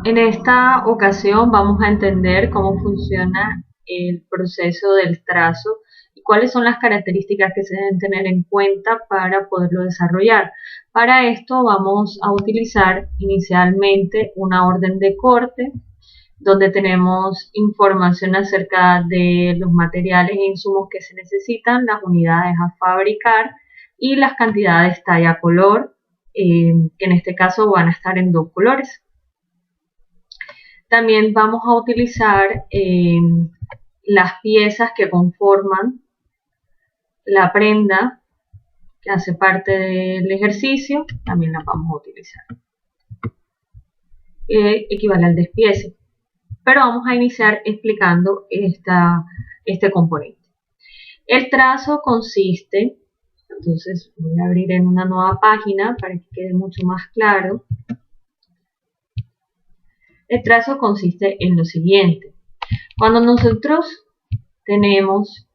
En esta ocasión vamos a entender cómo funciona el proceso del trazo y cuáles son las características que se deben tener en cuenta para poderlo desarrollar. Para esto vamos a utilizar inicialmente una orden de corte donde tenemos información acerca de los materiales e insumos que se necesitan, las unidades a fabricar y las cantidades talla-color, que en este caso van a estar en dos colores. También vamos a utilizar las piezas que conforman la prenda que hace parte del ejercicio, también las vamos a utilizar. Equivale al despiece. Pero vamos a iniciar explicando este componente. El trazo consiste, entonces voy a abrir en una nueva página para que quede mucho más claro. El trazo consiste en lo siguiente. Cuando nosotros tenemos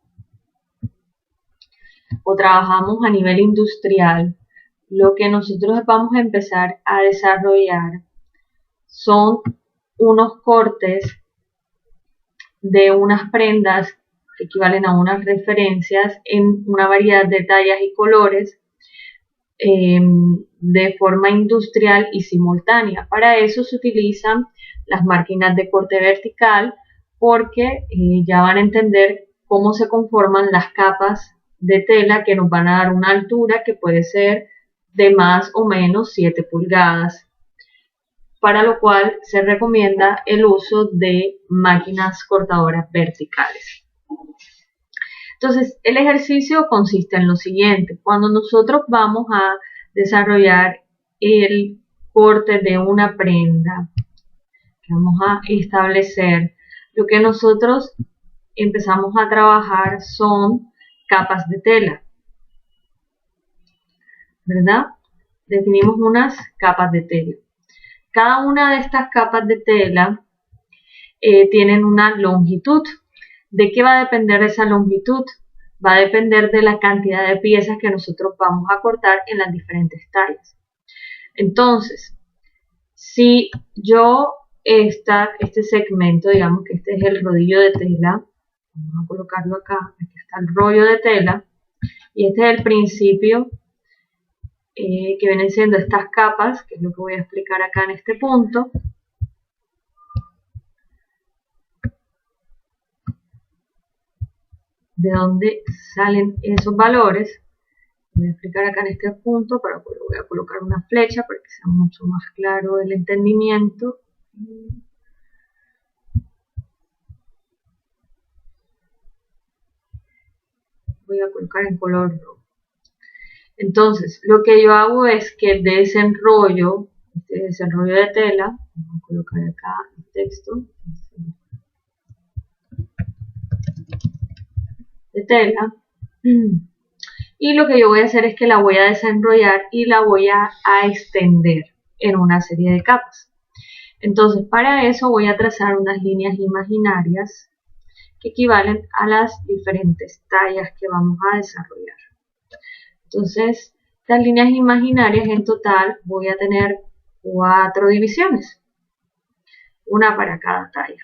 o trabajamos a nivel industrial, lo que nosotros vamos a empezar a desarrollar son unos cortes de unas prendas que equivalen a unas referencias en una variedad de tallas y colores de forma industrial y simultánea. Para eso se utilizan las máquinas de corte vertical porque ya van a entender cómo se conforman las capas de tela que nos van a dar una altura que puede ser de más o menos 7 pulgadas, para lo cual se recomienda el uso de máquinas cortadoras verticales. Entonces, el ejercicio consiste en lo siguiente. Cuando nosotros vamos a desarrollar el corte de una prenda que vamos a establecer, lo que nosotros empezamos a trabajar son capas de tela, ¿verdad? Definimos unas capas de tela. Cada una de estas capas de tela tienen una longitud. ¿De qué va a depender esa longitud? Va a depender de la cantidad de piezas que nosotros vamos a cortar en las diferentes tallas. Entonces, si yo este segmento, digamos que este es el rodillo de tela, vamos a colocarlo acá, aquí está el rollo de tela, y este es el principio que vienen siendo estas capas, que es lo que voy a explicar acá en este punto. De dónde salen esos valores. Voy a explicar acá en este punto, pero voy a colocar una flecha para que sea mucho más claro el entendimiento. Voy a colocar en color rojo. Entonces, lo que yo hago es que desenrollo, este desenrollo de tela, voy a colocar acá el texto, de tela, y lo que yo voy a hacer es que la voy a desenrollar y la voy a extender en una serie de capas. Entonces, para eso voy a trazar unas líneas imaginarias que equivalen a las diferentes tallas que vamos a desarrollar. Entonces, las líneas imaginarias en total voy a tener 4 divisiones, una para cada talla.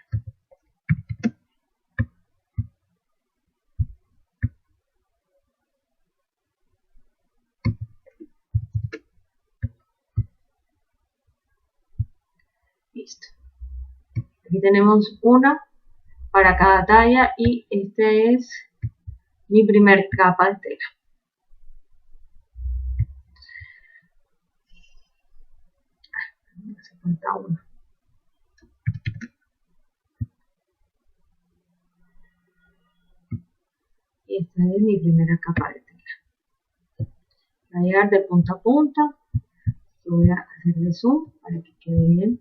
Listo. Aquí tenemos una para cada talla y este es mi primer capa de tela. Me hace falta una. Y esta es mi primera capa de tela. Voy a llegar de punta a punta. Voy a hacerle zoom para que quede bien.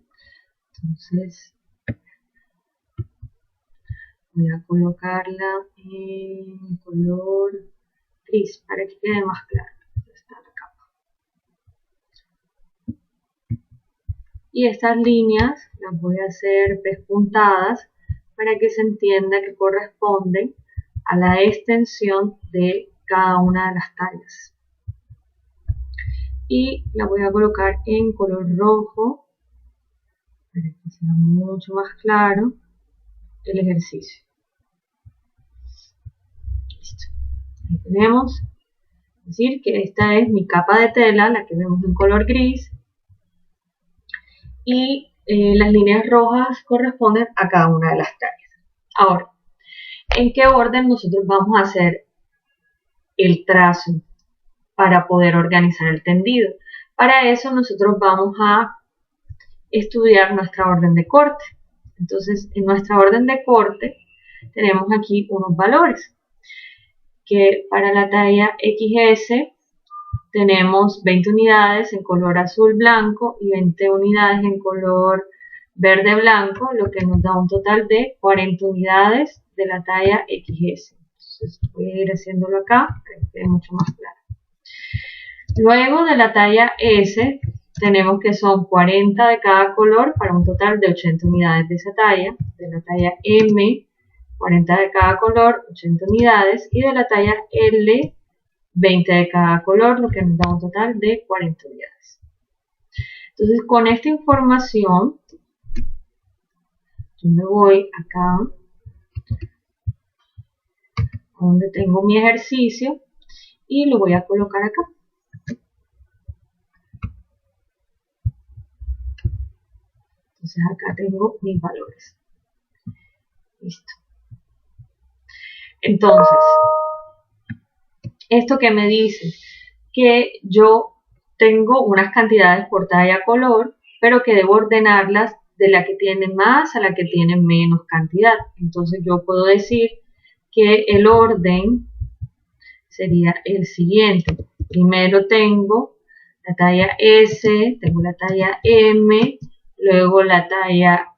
Entonces voy a colocarla en color gris para que quede más claro. Está la capa. Y estas líneas las voy a hacer pespuntadas para que se entienda que corresponden a la extensión de cada una de las tallas. Y la voy a colocar en color rojo para que sea mucho más claro el ejercicio. Listo. Ahí tenemos. Es decir, que esta es mi capa de tela, la que vemos en color gris. Y las líneas rojas corresponden a cada una de las tallas. Ahora, ¿en qué orden nosotros vamos a hacer el trazo para poder organizar el tendido? Para eso nosotros vamos a estudiar nuestra orden de corte. Entonces, en nuestra orden de corte tenemos aquí unos valores, que para la talla XS tenemos 20 unidades en color azul blanco y 20 unidades en color verde blanco, lo que nos da un total de 40 unidades de la talla XS. Entonces voy a ir haciéndolo acá para que quede mucho más claro. Luego de la talla S tenemos que son 40 de cada color para un total de 80 unidades de esa talla. De la talla M, 40 de cada color, 80 unidades. Y de la talla L, 20 de cada color, lo que nos da un total de 40 unidades. Entonces, con esta información, yo me voy acá, donde tengo mi ejercicio, y lo voy a colocar acá. Entonces, acá tengo mis valores. Listo. Entonces, ¿esto qué me dice? Que yo tengo unas cantidades por talla color, pero que debo ordenarlas de la que tiene más a la que tiene menos cantidad. Entonces yo puedo decir que el orden sería el siguiente. Primero tengo la talla S, tengo la talla M, luego la talla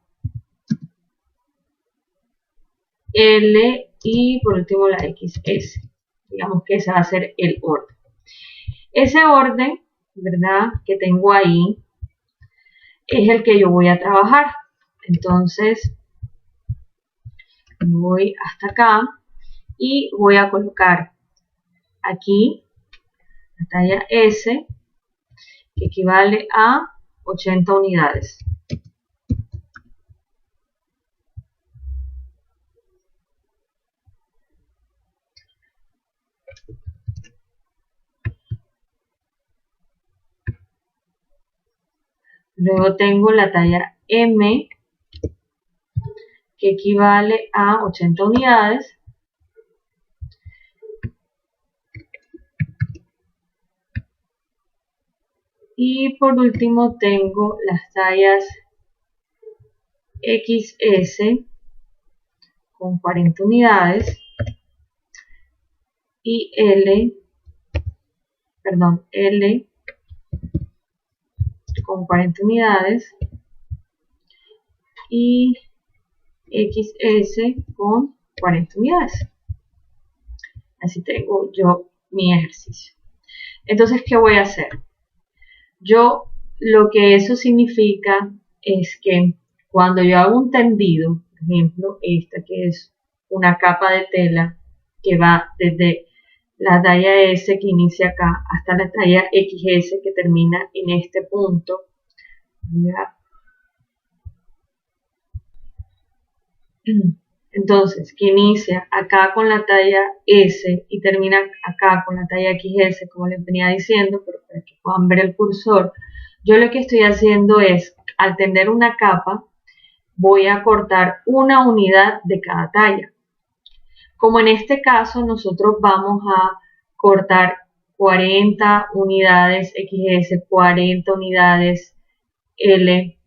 L y por último la XS. Digamos que ese va a ser el orden. Ese orden, ¿verdad?, que tengo ahí es el que yo voy a trabajar. Entonces voy hasta acá y voy a colocar aquí la talla S, que equivale a 80 unidades. Luego tengo la talla M, que equivale a 80 unidades. Y por último tengo las tallas XS con 40 unidades y L con 40 unidades y XS con 40 unidades. Así tengo yo mi ejercicio. Entonces, ¿qué voy a hacer? Yo, lo que eso significa es que cuando yo hago un tendido, por ejemplo, esta que es una capa de tela que va desde la talla S que inicia acá hasta la talla XS que termina en este punto. Entonces, que inicia acá con la talla S y termina acá con la talla XS, como les venía diciendo, pero para que puedan ver el cursor, yo lo que estoy haciendo es, al tender una capa, voy a cortar una unidad de cada talla. Como en este caso nosotros vamos a cortar 40 unidades XS, 40 unidades L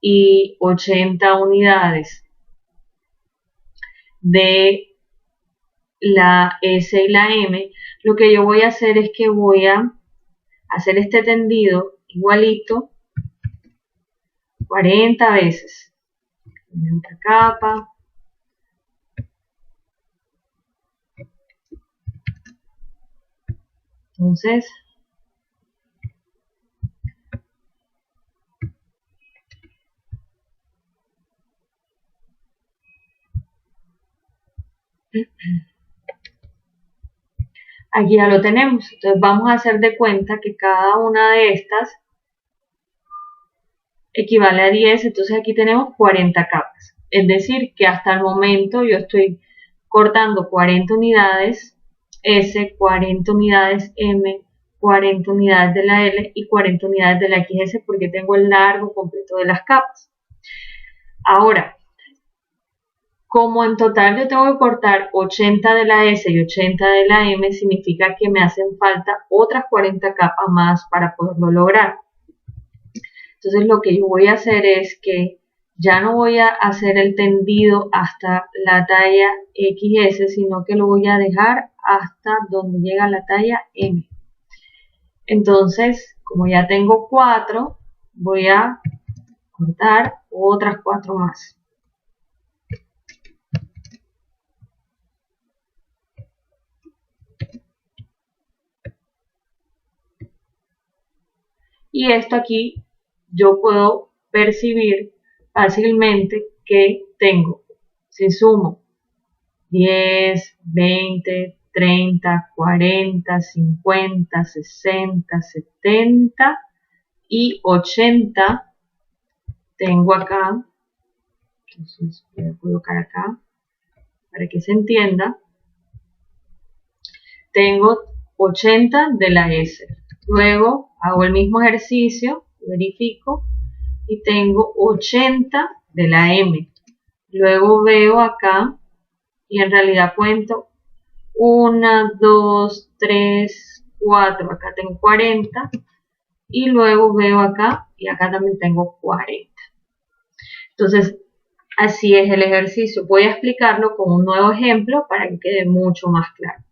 y 80 unidades de la S y la M, lo que yo voy a hacer es que voy a hacer este tendido igualito 40 veces. Otra capa. Entonces, aquí ya lo tenemos. Entonces vamos a hacer de cuenta que cada una de estas equivale a 10, entonces aquí tenemos 40 capas. Es decir, que hasta el momento yo estoy cortando 40 unidades S, 40 unidades M, 40 unidades de la L y 40 unidades de la XS porque tengo el largo completo de las capas. Ahora, como en total yo tengo que cortar 80 de la S y 80 de la M, significa que me hacen falta otras 40 capas más para poderlo lograr. Entonces lo que yo voy a hacer es que ya no voy a hacer el tendido hasta la talla XS, sino que lo voy a dejar hasta donde llega la talla M. Entonces, como ya tengo 4, voy a cortar otras 4 más. Y esto aquí yo puedo percibir fácilmente que tengo, si sumo 10, 20, 30, 40, 50, 60, 70 y 80, tengo acá, entonces voy a colocar acá para que se entienda, tengo 80 de la S. Luego hago el mismo ejercicio, verifico y tengo 80 de la M. Luego veo acá y en realidad cuento 1, 2, 3, 4, acá tengo 40 y luego veo acá y acá también tengo 40. Entonces, así es el ejercicio. Voy a explicarlo con un nuevo ejemplo para que quede mucho más claro.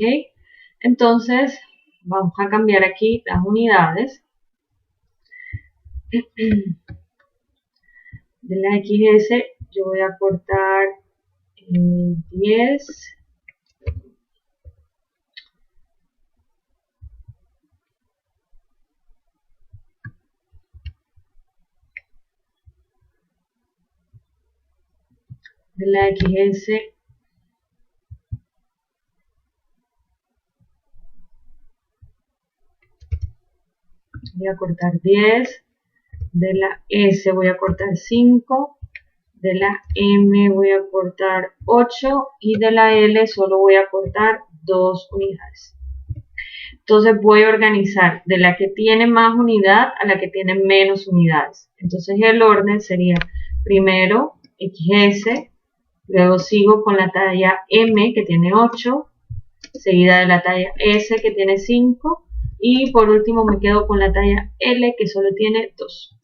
¿Ok? Entonces, vamos a cambiar aquí las unidades. De la XS yo voy a cortar 10. De la XS voy a cortar 10. De la S voy a cortar 5, de la M voy a cortar 8 y de la L solo voy a cortar 2 unidades. Entonces voy a organizar de la que tiene más unidad a la que tiene menos unidades. Entonces el orden sería primero XS, luego sigo con la talla M que tiene 8, seguida de la talla S que tiene 5 y por último me quedo con la talla L que solo tiene 2.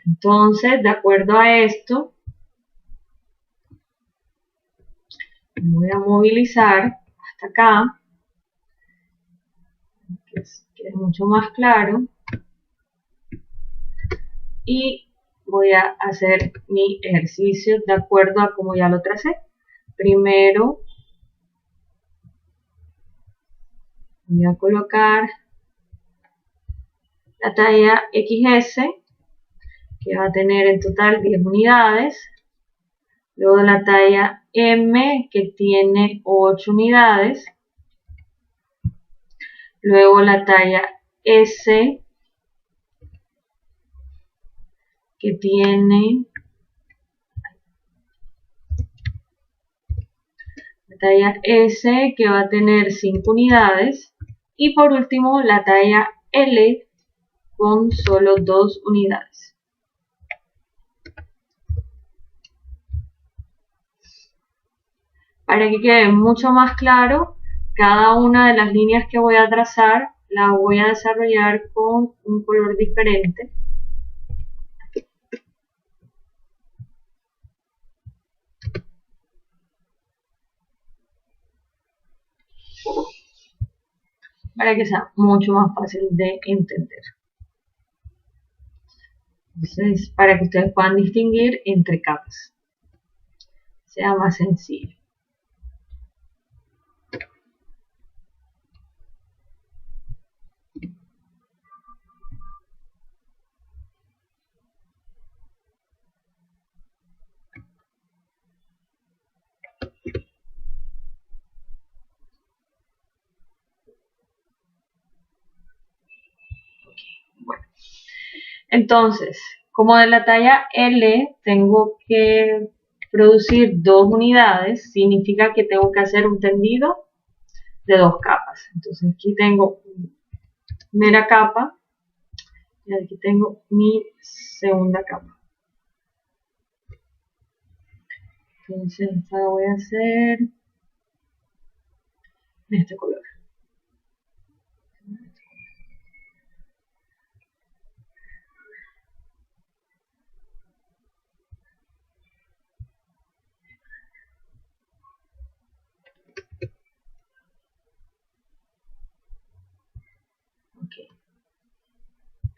Entonces, de acuerdo a esto, me voy a movilizar hasta acá, que quede mucho más claro, y voy a hacer mi ejercicio de acuerdo a como ya lo tracé. Primero, voy a colocar la talla XS, que va a tener en total 10 unidades. Luego la talla M, que tiene 8 unidades. Luego la talla S, que tiene la talla S, que va a tener 5 unidades. Y por último la talla L, con solo 2 unidades. Para que quede mucho más claro, cada una de las líneas que voy a trazar las voy a desarrollar con un color diferente. Para que sea mucho más fácil de entender. Entonces, para que ustedes puedan distinguir entre capas, sea más sencillo. Entonces, como de la talla L tengo que producir 2 unidades, significa que tengo que hacer un tendido de 2 capas. Entonces aquí tengo primera capa y aquí tengo mi segunda capa. Entonces esta la voy a hacer en este color. Okay.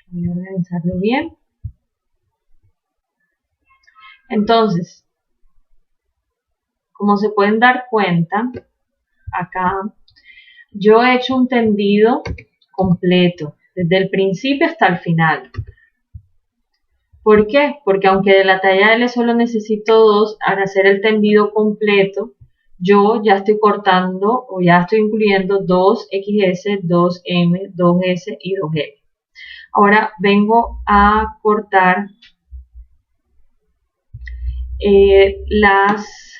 Voy a organizarlo bien. Entonces, como se pueden dar cuenta, acá yo he hecho un tendido completo, desde el principio hasta el final. ¿Por qué? Porque aunque de la talla L solo necesito 2, al hacer el tendido completo, yo ya estoy cortando o ya estoy incluyendo 2XS, 2M, 2S y 2L. Ahora vengo a cortar las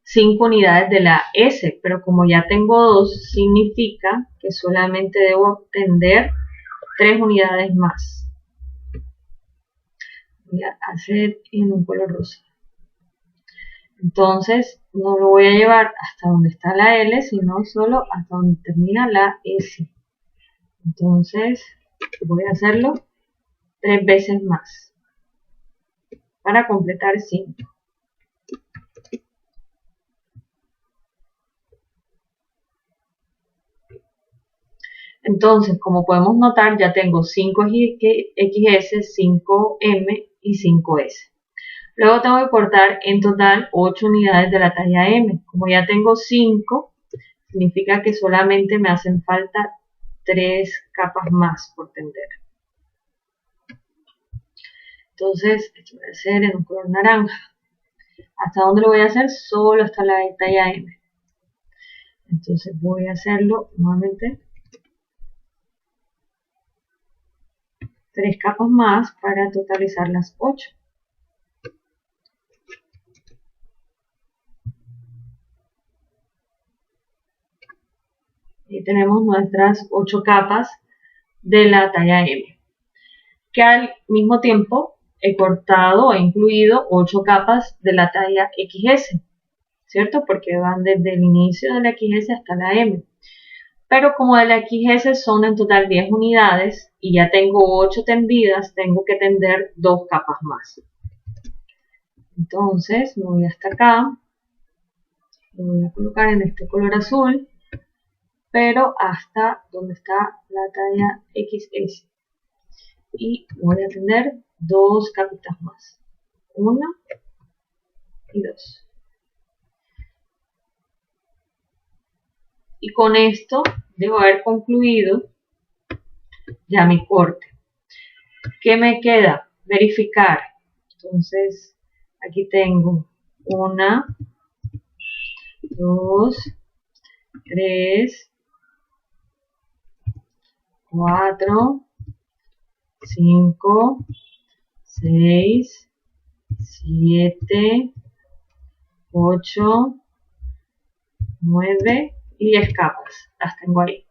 5 unidades de la S, pero como ya tengo 2, significa que solamente debo tender 3 unidades más. Voy a hacer en un color rosa. Entonces no lo voy a llevar hasta donde está la L, sino solo hasta donde termina la S. Entonces voy a hacerlo 3 veces más para completar 5. Entonces, como podemos notar, ya tengo 5XS, 5M y 5S. Luego tengo que cortar en total 8 unidades de la talla M. Como ya tengo 5, significa que solamente me hacen falta 3 capas más por tender. Entonces, esto voy a hacer en un color naranja. ¿Hasta dónde lo voy a hacer? Solo hasta la talla M. Entonces voy a hacerlo nuevamente 3 capas más para totalizar las 8. Y tenemos nuestras 8 capas de la talla M. Que al mismo tiempo he cortado o he incluido 8 capas de la talla XS, ¿cierto? Porque van desde el inicio de la XS hasta la M. Pero como de la XS son en total 10 unidades y ya tengo 8 tendidas, tengo que tender 2 capas más. Entonces me voy hasta acá, lo voy a colocar en este color azul, pero hasta donde está la talla XS. Y voy a tender 2 capitas más, 1 y 2. Y con esto debo haber concluido ya mi corte. ¿Qué me queda? Verificar. Entonces, aquí tengo 1, 2, 3, 4, 5, 6, 7, 8, 9 y 10 capas. Las tengo ahí.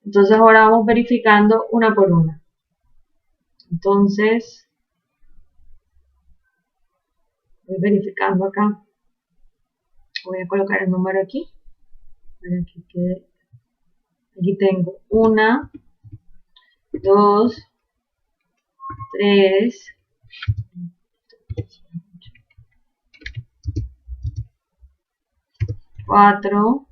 Entonces ahora vamos verificando una por una. Entonces, voy verificando acá. Voy a colocar el número aquí. Aquí tengo 1, 2, 3, 4,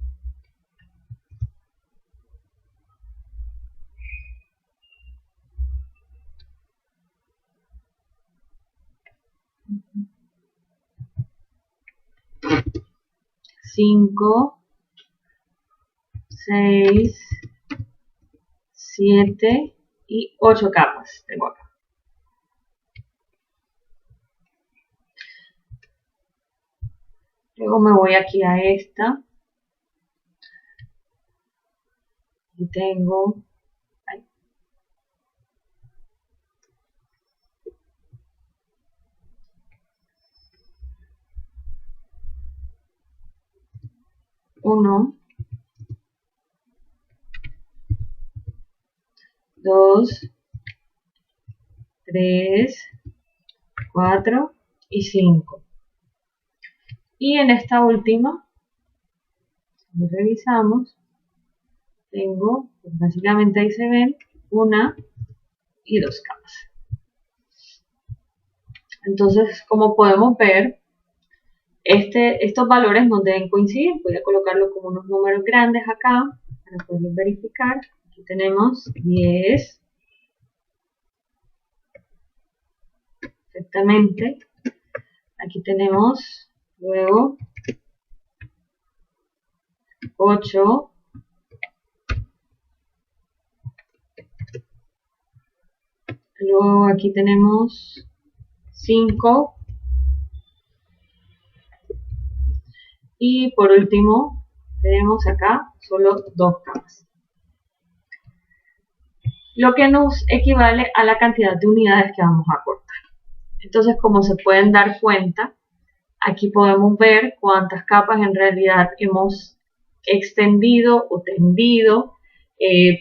5, 6, 7 y 8 capas tengo acá. Luego me voy aquí a esta. Y tengo 1, 2, 3, 4 y 5. Y en esta última, lo revisamos, tengo, pues básicamente ahí se ven, 1 y 2 capas. Entonces, como podemos ver, estos valores no deben coincidir. Voy a colocarlo como unos números grandes acá para poderlos verificar. Aquí tenemos 10. Perfectamente. Aquí tenemos luego 8. Luego aquí tenemos 5. Y por último, tenemos acá solo 2 capas. Lo que nos equivale a la cantidad de unidades que vamos a cortar. Entonces, como se pueden dar cuenta, aquí podemos ver cuántas capas en realidad hemos extendido o tendido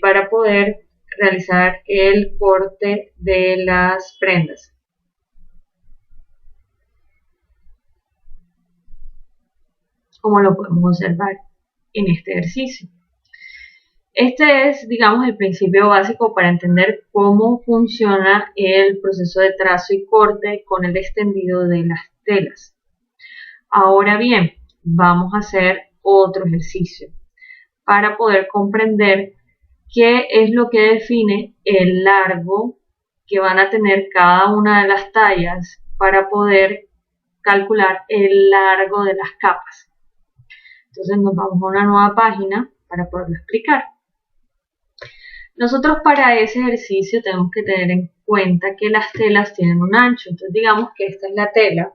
para poder realizar el corte de las prendas. Como lo podemos observar en este ejercicio. Este es, digamos, el principio básico para entender cómo funciona el proceso de trazo y corte con el extendido de las telas. Ahora bien, vamos a hacer otro ejercicio para poder comprender qué es lo que define el largo que van a tener cada una de las tallas para poder calcular el largo de las capas. Entonces nos vamos a una nueva página para poderlo explicar. Nosotros para ese ejercicio tenemos que tener en cuenta que las telas tienen un ancho. Entonces digamos que esta es la tela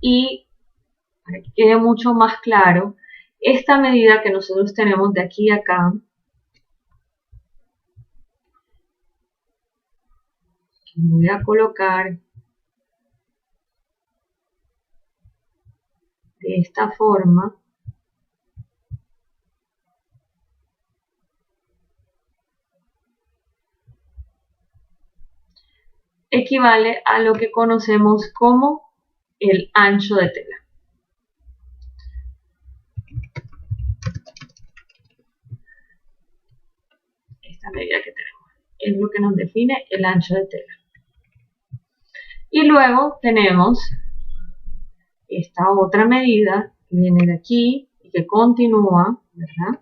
y para que quede mucho más claro, esta medida que nosotros tenemos de aquí a acá, voy a colocar de esta forma. Equivale a lo que conocemos como el ancho de tela. Esta medida que tenemos es lo que nos define el ancho de tela. Y luego tenemos esta otra medida que viene de aquí y que continúa, ¿verdad?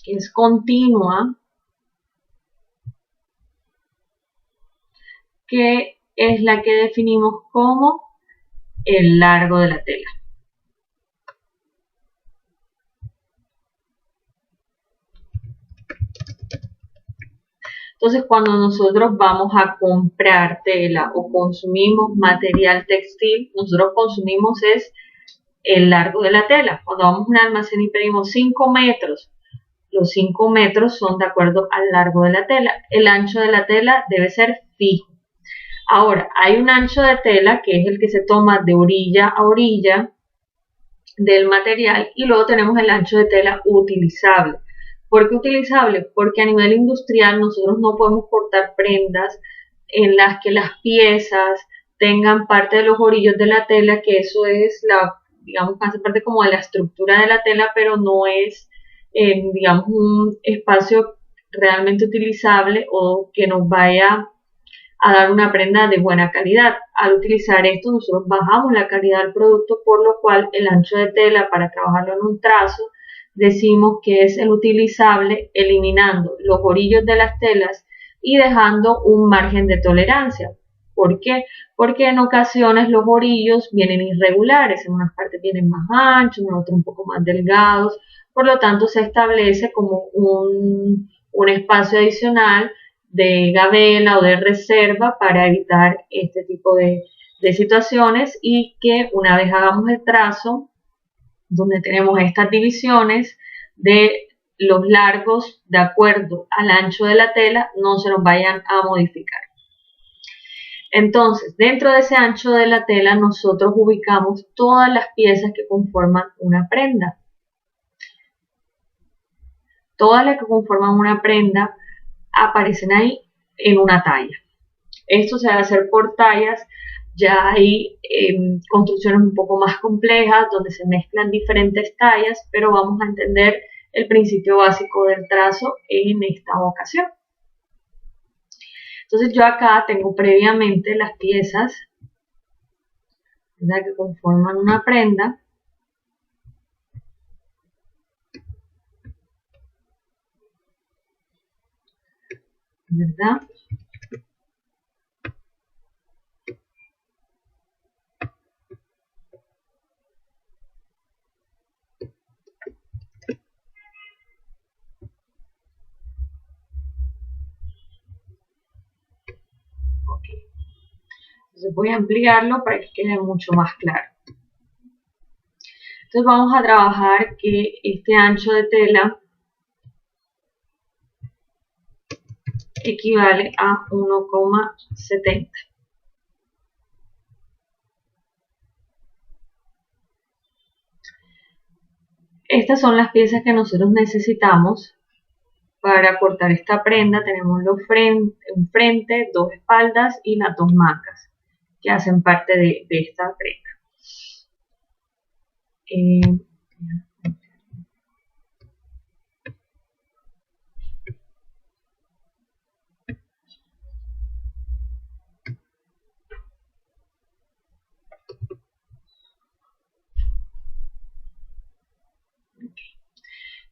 Que es continua, que es la que definimos como el largo de la tela. Entonces, cuando nosotros vamos a comprar tela o consumimos material textil, nosotros consumimos es el largo de la tela. Cuando vamos a un almacén y pedimos 5 metros, los 5 metros son de acuerdo al largo de la tela. El ancho de la tela debe ser fijo. Ahora, hay un ancho de tela que es el que se toma de orilla a orilla del material y luego tenemos el ancho de tela utilizable. ¿Por qué utilizable? Porque a nivel industrial nosotros no podemos cortar prendas en las que las piezas tengan parte de los orillos de la tela, que eso es digamos, hace parte como de la estructura de la tela, pero no es, digamos, un espacio realmente utilizable o que nos vaya a dar una prenda de buena calidad. Al utilizar esto nosotros bajamos la calidad del producto, por lo cual el ancho de tela para trabajarlo en un trazo decimos que es el utilizable, eliminando los orillos de las telas y dejando un margen de tolerancia. ¿Por qué? Porque en ocasiones los orillos vienen irregulares, en unas partes vienen más anchos, en otras un poco más delgados, por lo tanto se establece como un espacio adicional de gabela o de reserva para evitar este tipo de situaciones y que una vez hagamos el trazo, donde tenemos estas divisiones de los largos de acuerdo al ancho de la tela, no se nos vayan a modificar. Entonces, dentro de ese ancho de la tela nosotros ubicamos todas las piezas que conforman una prenda. Todas las que conforman una prenda aparecen ahí en una talla. Esto se va a hacer por tallas. Ya hay construcciones un poco más complejas donde se mezclan diferentes tallas, pero vamos a entender el principio básico del trazo en esta ocasión. Entonces yo acá tengo previamente las piezas, ¿verdad?, que conforman una prenda. ¿Verdad? Entonces voy a ampliarlo para que quede mucho más claro. Entonces vamos a trabajar que este ancho de tela equivale a 1,70. Estas son las piezas que nosotros necesitamos para cortar esta prenda. Tenemos un frente, dos espaldas y las dos mangas que hacen parte de esta prenda.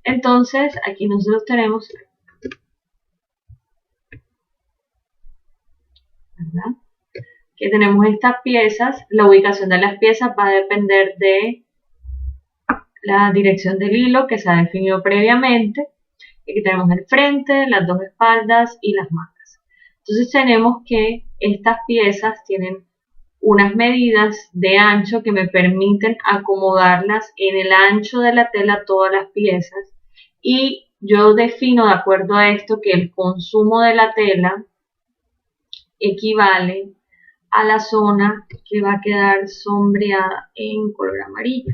Entonces aquí nosotros tenemos, ¿verdad?, que tenemos estas piezas. La ubicación de las piezas va a depender de la dirección del hilo que se ha definido previamente. Aquí tenemos el frente, las dos espaldas y las mangas. Entonces tenemos que estas piezas tienen unas medidas de ancho que me permiten acomodarlas en el ancho de la tela todas las piezas, y yo defino de acuerdo a esto que el consumo de la tela equivale a la zona que va a quedar sombreada en color amarillo.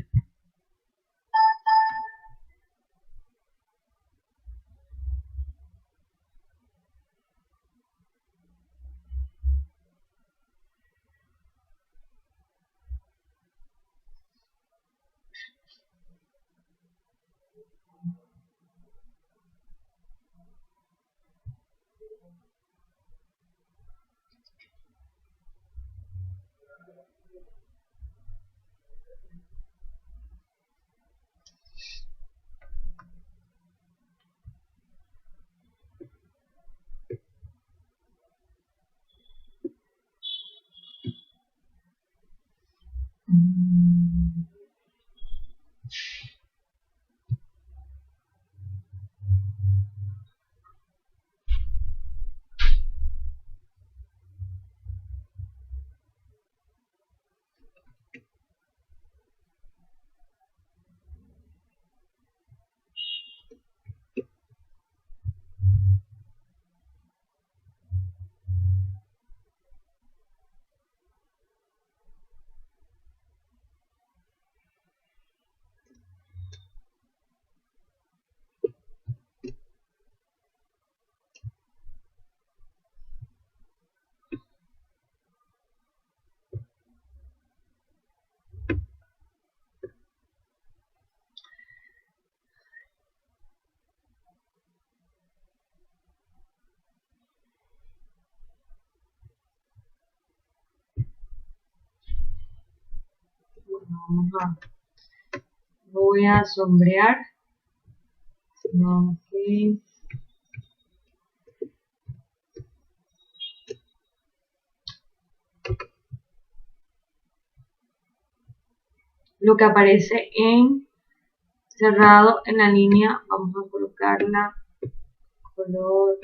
Voy a sombrear. Okay. Lo que aparece en cerrado en la línea, vamos a colocarla color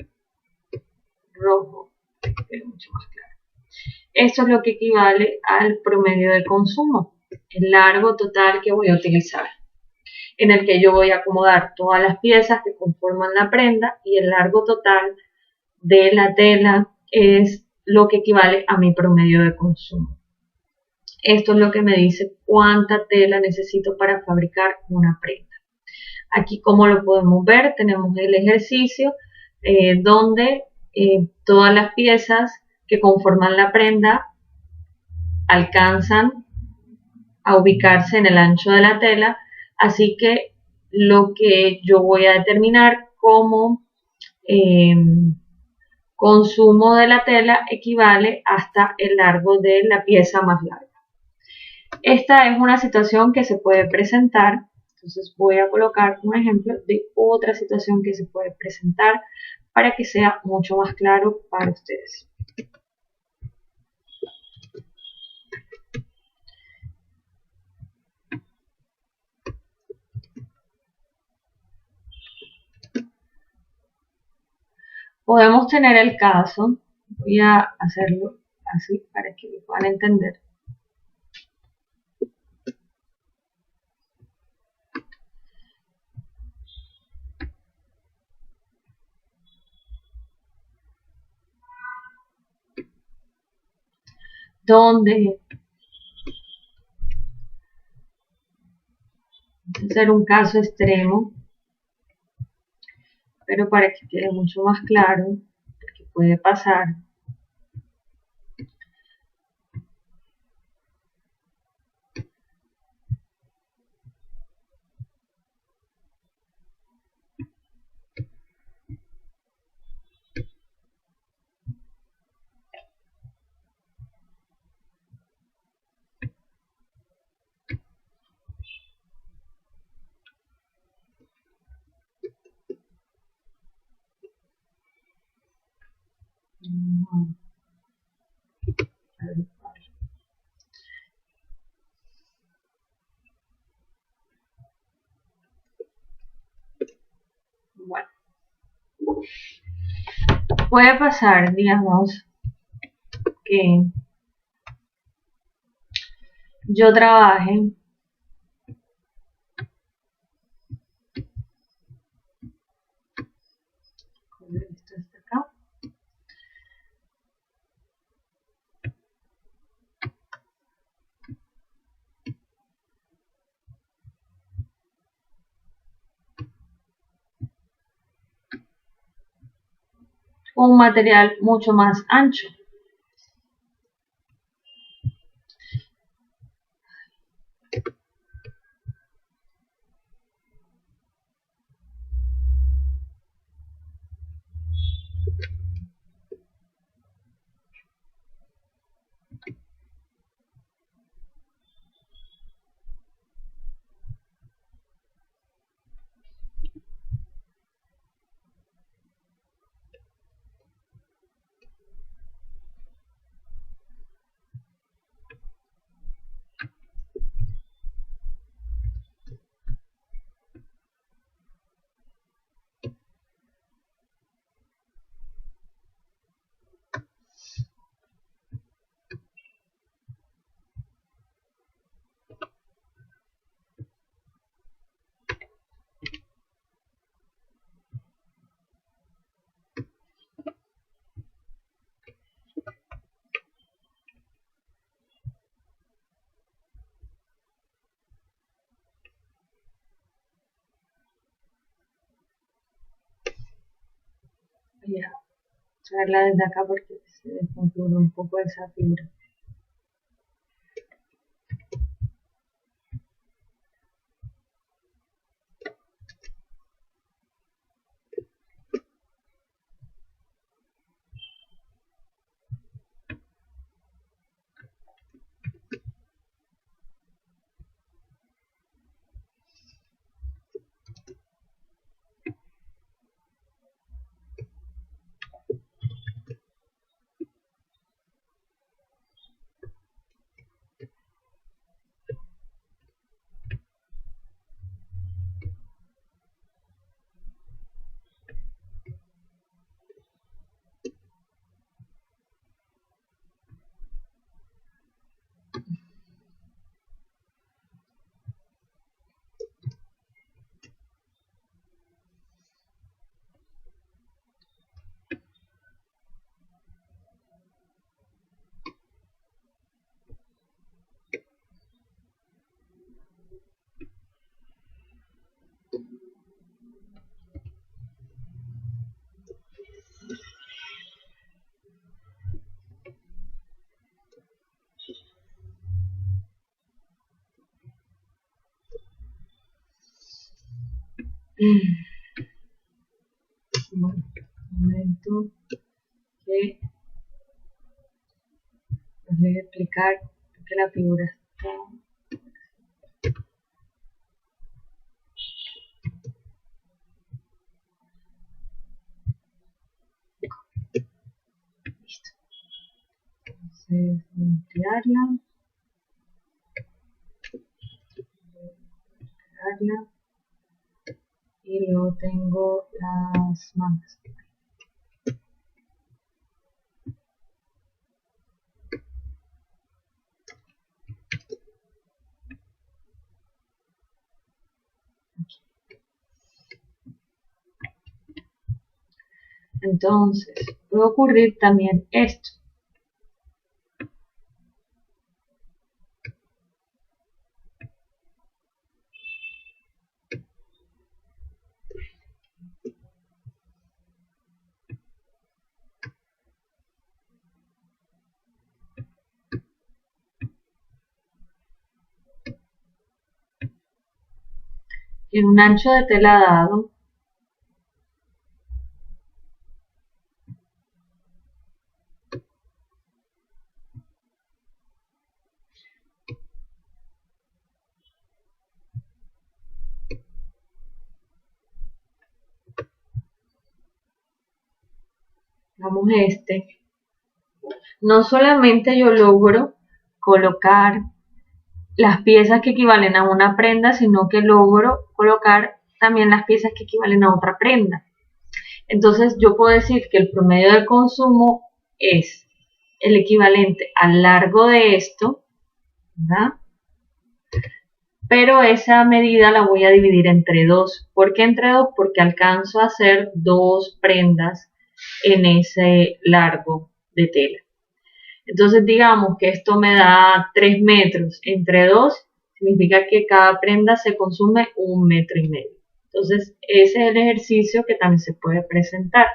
rojo, que es mucho más claro. Esto es lo que equivale al promedio de consumo, el largo total que voy a utilizar, en el que yo voy a acomodar todas las piezas que conforman la prenda, y el largo total de la tela es lo que equivale a mi promedio de consumo. Esto es lo que me dice cuánta tela necesito para fabricar una prenda. Aquí, como lo podemos ver, tenemos el ejercicio donde todas las piezas que conforman la prenda alcanzan a ubicarse en el ancho de la tela, así que lo que yo voy a determinar como consumo de la tela equivale hasta el largo de la pieza más larga. Esta es una situación que se puede presentar, entonces voy a colocar un ejemplo de otra situación que se puede presentar para que sea mucho más claro para ustedes. Podemos tener el caso, voy a hacerlo así para que lo puedan entender. Donde ser un caso extremo, pero para que quede mucho más claro que puede pasar. Bueno, puede pasar, digamos, que yo trabaje con esto hasta acá. Un material mucho más ancho. Voy a traerla desde acá porque se desconfigura un poco esa figura. Bueno, un momento que les voy a explicar que la figura está. Listo. Entonces, voy a ampliarla. Y luego tengo las mangas. Entonces, puede ocurrir también esto. En un ancho de tela dado, digamos no solamente yo logro colocar las piezas que equivalen a una prenda, sino que logro colocar también las piezas que equivalen a otra prenda. Entonces yo puedo decir que el promedio de consumo es el equivalente al largo de esto, ¿verdad? Pero esa medida la voy a dividir entre 2. ¿Por qué entre 2? Porque alcanzo a hacer 2 prendas en ese largo de tela. Entonces digamos que esto me da 3 metros entre 2, significa que cada prenda se consume 1,5 metros. Entonces ese es el ejercicio que también se puede presentar.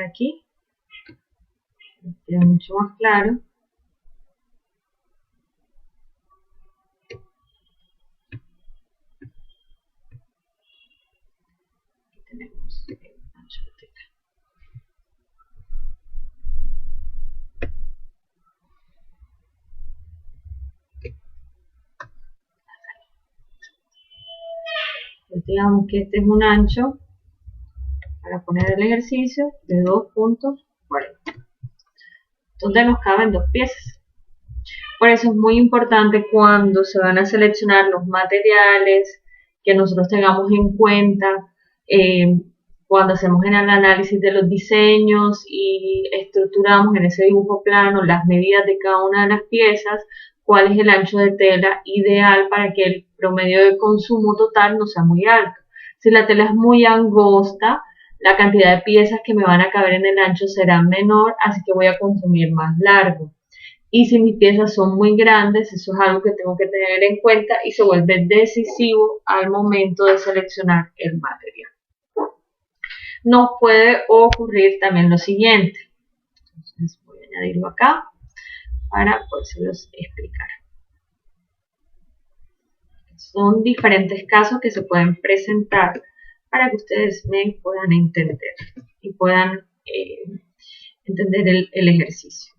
Aquí queda mucho más claro. Aquí tenemos el ancho de tela. Entonces, digamos que este es un ancho, para poner el ejercicio, de 2,40, donde nos caben 2 piezas. Por eso es muy importante cuando se van a seleccionar los materiales que nosotros tengamos en cuenta eh, cuando hacemos el análisis de los diseños y estructuramos en ese dibujo plano las medidas de cada una de las piezas, cuál es el ancho de tela ideal para que el promedio de consumo total no sea muy alto. Si la tela es muy angosta, la cantidad de piezas que me van a caber en el ancho será menor, así que voy a consumir más largo. Y si mis piezas son muy grandes, eso es algo que tengo que tener en cuenta y se vuelve decisivo al momento de seleccionar el material. Nos puede ocurrir también lo siguiente. Entonces voy a añadirlo acá para podérselos explicar. Son diferentes casos que se pueden presentar para que ustedes me puedan entender y puedan entender el ejercicio.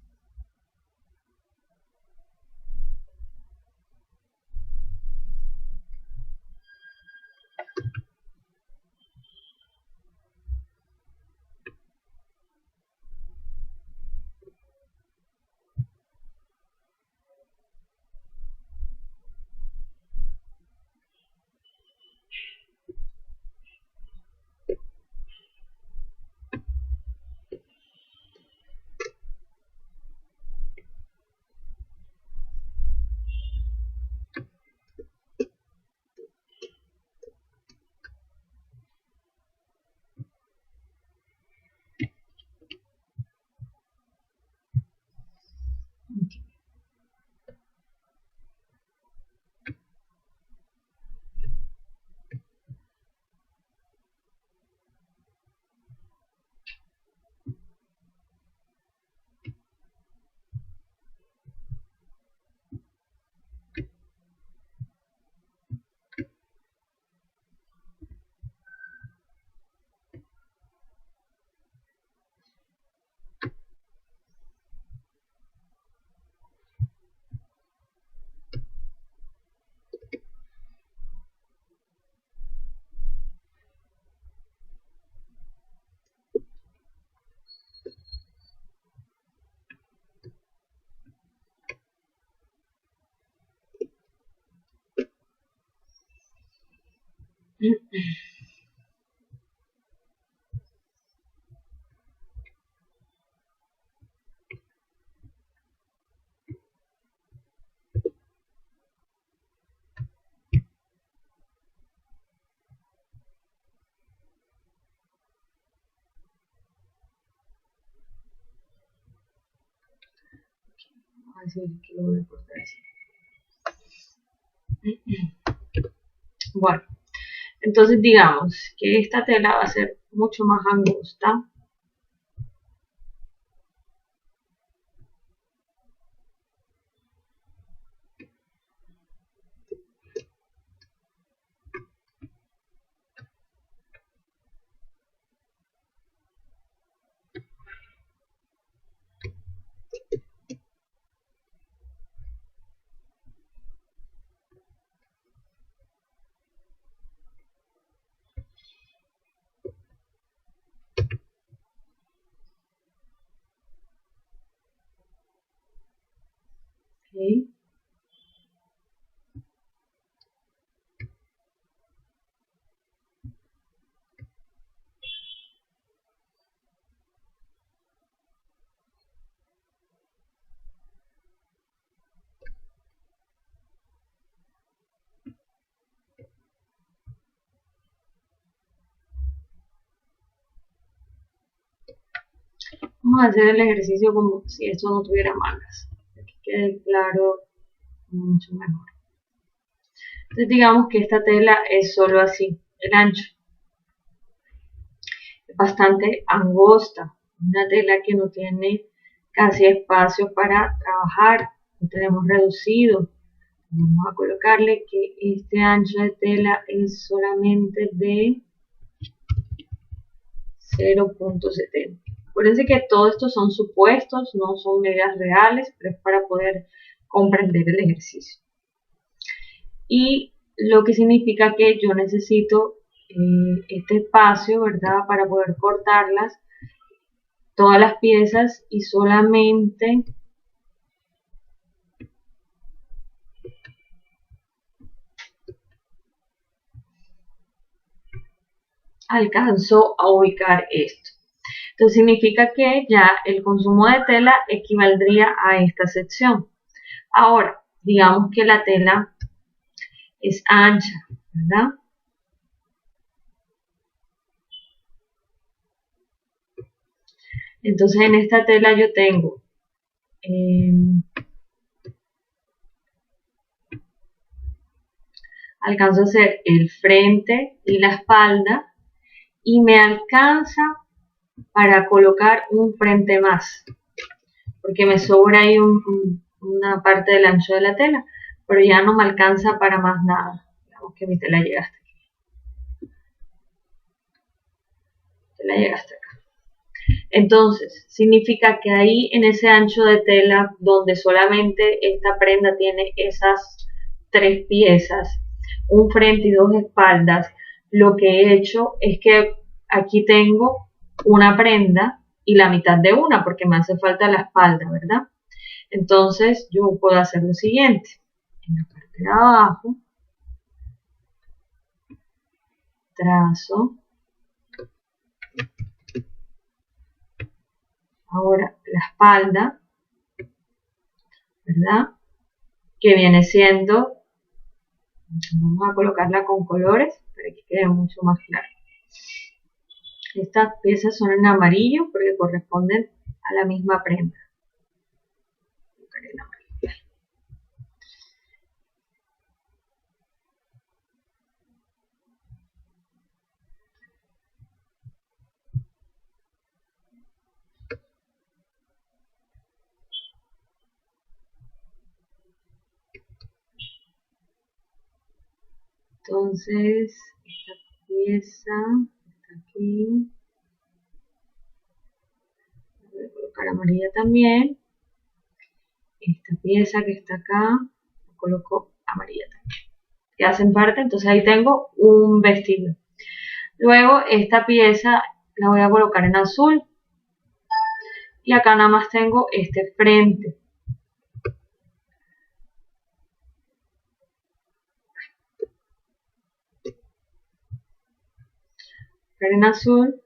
Así que lo voy a cortar así. Bueno, entonces digamos que esta tela va a ser mucho más angosta. ¿Okay? Vamos a hacer el ejercicio como si esto no tuviera mangas, para que quede claro mucho mejor. Entonces digamos que esta tela es solo así, el ancho. Es bastante angosta, una tela que no tiene casi espacio para trabajar, lo tenemos reducido. Vamos a colocarle que este ancho de tela es solamente de 0.70. Acuérdense que todo esto son supuestos, no son medidas reales, pero es para poder comprender el ejercicio. Y lo que significa que yo necesito este espacio, ¿verdad? Para poder cortarlas, todas las piezas y solamente alcanzo a ubicar esto. Entonces significa que ya el consumo de tela equivaldría a esta sección. Ahora, digamos que la tela es ancha, ¿verdad? Entonces en esta tela yo tengo alcanzo a hacer el frente y la espalda y me alcanza para colocar un frente más, porque me sobra ahí una parte del ancho de la tela, pero ya no me alcanza para más nada. Digamos que mi tela llega hasta aquí. Tela llega hasta acá. Entonces, significa que ahí en ese ancho de tela, donde solamente esta prenda tiene esas 3 piezas, un frente y 2 espaldas, lo que he hecho es que aquí tengo una prenda y la mitad de una, porque me hace falta la espalda, ¿verdad? Entonces, yo puedo hacer lo siguiente. En la parte de abajo, trazo. Ahora la espalda, ¿verdad? Que viene siendo, vamos a colocarla con colores para que quede mucho más claro. Estas piezas son en amarillo porque corresponden a la misma prenda. Entonces, esta pieza está aquí. Voy a colocar amarilla también. Esta pieza que está acá, la coloco amarilla también. Que hacen parte, entonces ahí tengo un vestido. Luego esta pieza la voy a colocar en azul. Y acá nada más tengo este frente. en azul.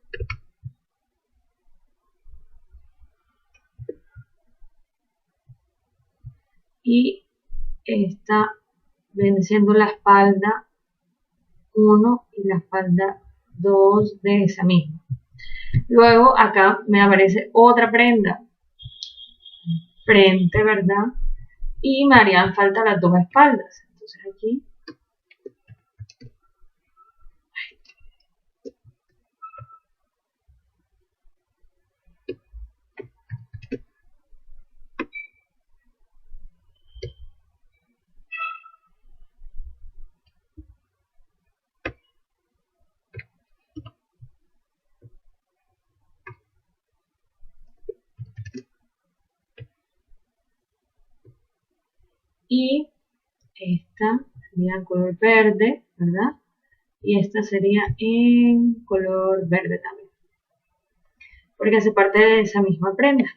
Y esta viene siendo la espalda 1 y la espalda 2 de esa misma. Luego acá me aparece otra prenda, frente, ¿verdad? Y me harían falta las dos espaldas. Entonces aquí y esta sería en color verde, ¿verdad? Y esta sería en color verde también, porque hace parte de esa misma prenda.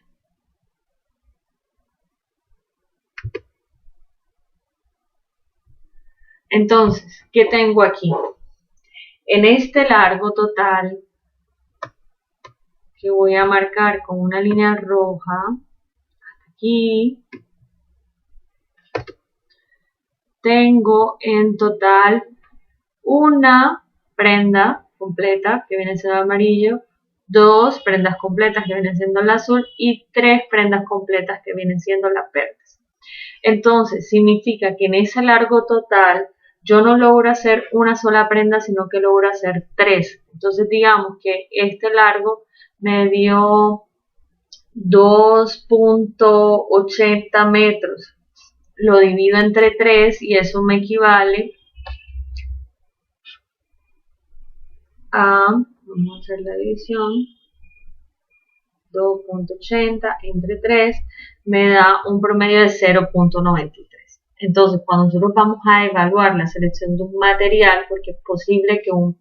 Entonces, ¿qué tengo aquí? En este largo total, que voy a marcar con una línea roja, aquí, tengo en total una prenda completa que viene siendo amarillo, dos prendas completas que vienen siendo el azul y tres prendas completas que vienen siendo las verdes. Entonces significa que en ese largo total yo no logro hacer una sola prenda, sino que logro hacer tres. Entonces digamos que este largo me dio 2.80 metros. Lo divido entre 3 y eso me equivale a, vamos a hacer la división, 2.80 entre 3 me da un promedio de 0.93. Entonces, cuando nosotros vamos a evaluar la selección de un material, porque es posible que un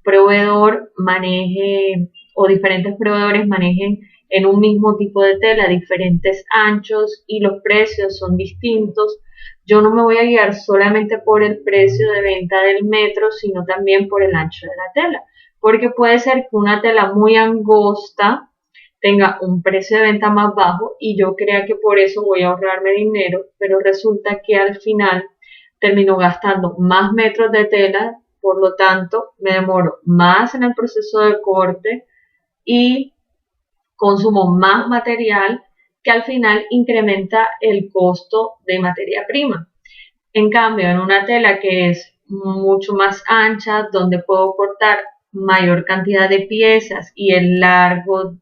proveedor maneje o diferentes proveedores manejen en un mismo tipo de tela diferentes anchos y los precios son distintos, yo no me voy a guiar solamente por el precio de venta del metro, sino también por el ancho de la tela, porque puede ser que una tela muy angosta tenga un precio de venta más bajo y yo crea que por eso voy a ahorrarme dinero, pero resulta que al final termino gastando más metros de tela, por lo tanto me demoro más en el proceso de corte y consumo más material que al final incrementa el costo de materia prima. En cambio, en una tela que es mucho más ancha, donde puedo cortar mayor cantidad de piezas y el largo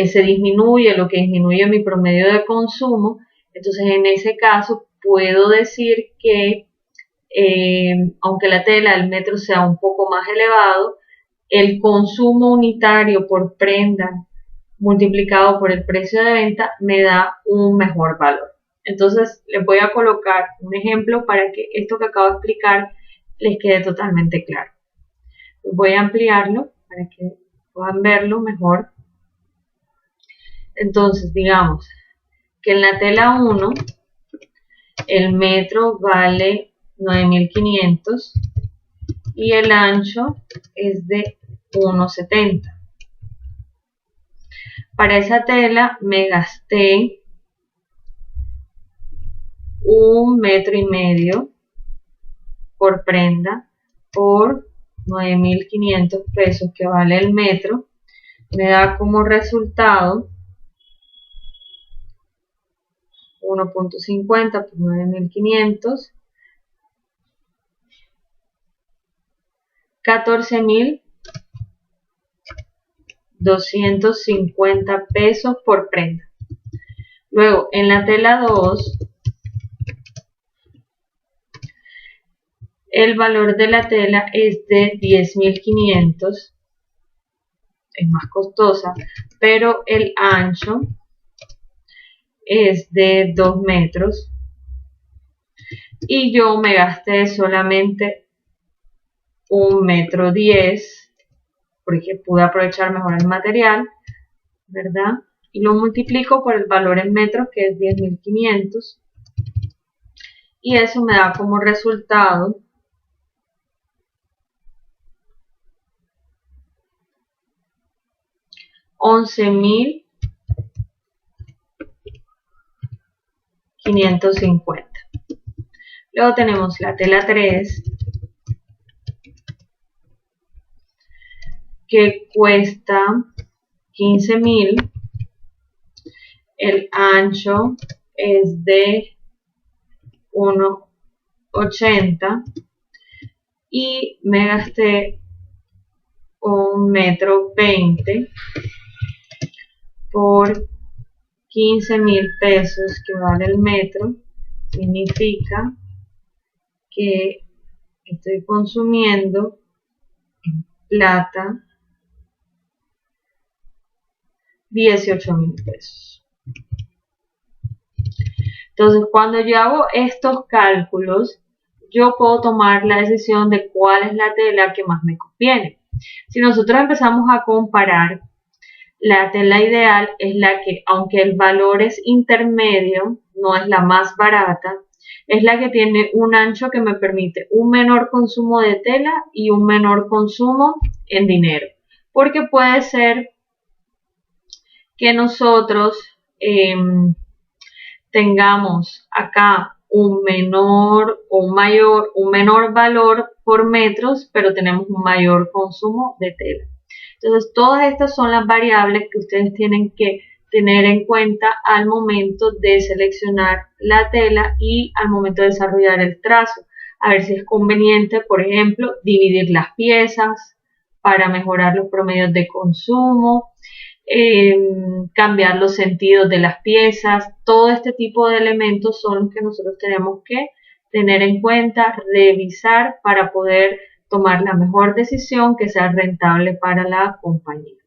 se disminuye, lo que disminuye mi promedio de consumo, entonces en ese caso puedo decir que aunque la tela del metro sea un poco más elevado, el consumo unitario por prenda multiplicado por el precio de venta me da un mejor valor. Entonces les voy a colocar un ejemplo para que esto que acabo de explicar les quede totalmente claro. Voy a ampliarlo para que puedan verlo mejor. Entonces digamos que en la tela 1 el metro vale 9.500 y el ancho es de 1.70. Para esa tela me gasté 1,5 metros por prenda por 9.500 pesos que vale el metro. Me da como resultado 1.50 por 9.500, 14.250 pesos por prenda. Luego, en la tela 2, el valor de la tela es de 10.500, es más costosa, pero el ancho es de 2 metros y yo me gasté solamente 1,10 metros porque pude aprovechar mejor el material, ¿verdad? Y lo multiplico por el valor en metros, que es 10.500, y eso me da como resultado 11.550. Luego tenemos la tela 3, que cuesta 15.000. El ancho es de 1,80 y me gasté 1,20 m por 15.000 pesos que vale el metro. Significa que estoy consumiendo en plata 18.000 pesos. Entonces, cuando yo hago estos cálculos, yo puedo tomar la decisión de cuál es la tela que más me conviene. Si nosotros empezamos a comparar, la tela ideal es la que, aunque el valor es intermedio, no es la más barata, es la que tiene un ancho que me permite un menor consumo de tela y un menor consumo en dinero. Porque puede ser que nosotros tengamos acá un menor o un menor valor por metros, pero tenemos un mayor consumo de tela. Entonces, todas estas son las variables que ustedes tienen que tener en cuenta al momento de seleccionar la tela y al momento de desarrollar el trazo. A ver si es conveniente, por ejemplo, dividir las piezas para mejorar los promedios de consumo, cambiar los sentidos de las piezas. Todo este tipo de elementos son los que nosotros tenemos que tener en cuenta, revisar para poder tomar la mejor decisión que sea rentable para la compañía.